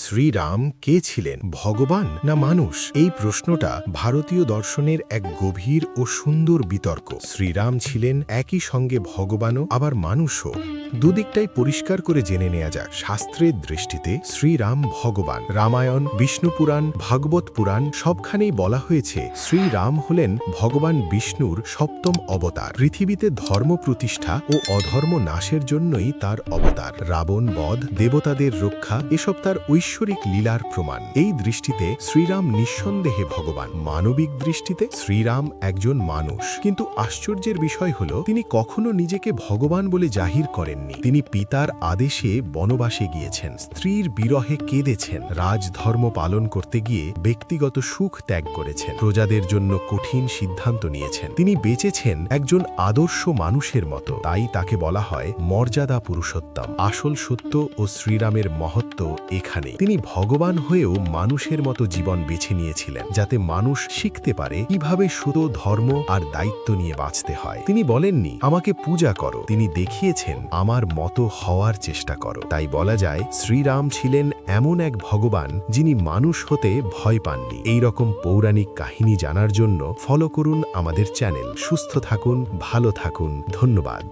শ্রীরাম কে ছিলেন, ভগবান না মানুষ? এই প্রশ্নটা ভারতীয় দর্শনের এক গভীর ও সুন্দর বিতর্ক। শ্রীরাম ছিলেন একই সঙ্গে ভগবানও আবার মানুষও। দুদিকটাই পরিষ্কার করে জেনে নেওয়া যাক। শাস্ত্রের দৃষ্টিতে শ্রীরাম ভগবান। রামায়ণ, বিষ্ণুপুরাণ, ভাগবত পুরাণ সবখানেই বলা হয়েছে শ্রীরাম হলেন ভগবান বিষ্ণুর সপ্তম অবতার। পৃথিবীতে ধর্ম প্রতিষ্ঠা ও অধর্ম নাশের জন্যই তার অবতার। রাবণ বধ, দেবতাদের রক্ষা এসব তার ঐশ্বরিক লীলার প্রমাণ। এই দৃষ্টিতে শ্রীরাম নিঃসন্দেহে ভগবান। মানবিক দৃষ্টিতে শ্রীরাম একজন মানুষ। কিন্তু আশ্চর্যের বিষয় হল তিনি কখনো নিজেকে ভগবান বলে জাহির করেননি। তিনি পিতার আদেশে বনবাসে গিয়েছেন, স্ত্রীর বিরহে কেঁদেছেন, রাজধর্ম পালন করতে গিয়ে ব্যক্তিগত সুখ ত্যাগ করেছেন, প্রজাদের জন্য কঠিন সিদ্ধান্ত নিয়েছেন। তিনি বেঁচেছেন একজন আদর্শ মানুষের মতো। তাই তাকে বলা হয় মর্যাদা পুরুষোত্তম। আসল সত্য ও শ্রীরামের মহত্ব এখানে। তিনি ভগবান হয়েও মানুষের মতো জীবন বেছে নিয়েছিলেন, যাতে মানুষ শিখতে পারে কিভাবে শুধু ধর্ম আর দায়িত্ব নিয়ে বাঁচতে হয়। তিনি বলেননি আমাকে পূজা করো, তিনি দেখিয়েছেন আমার মতো হওয়ার চেষ্টা করো। তাই বলা যায় শ্রীরাম ছিলেন এমন এক ভগবান যিনি মানুষ হতে ভয় পাননি। এই রকম পৌরাণিক কাহিনী জানার জন্য ফলো করুন আমাদের চ্যানেল। সুস্থ থাকুন, ভালো থাকুন। ধন্যবাদ।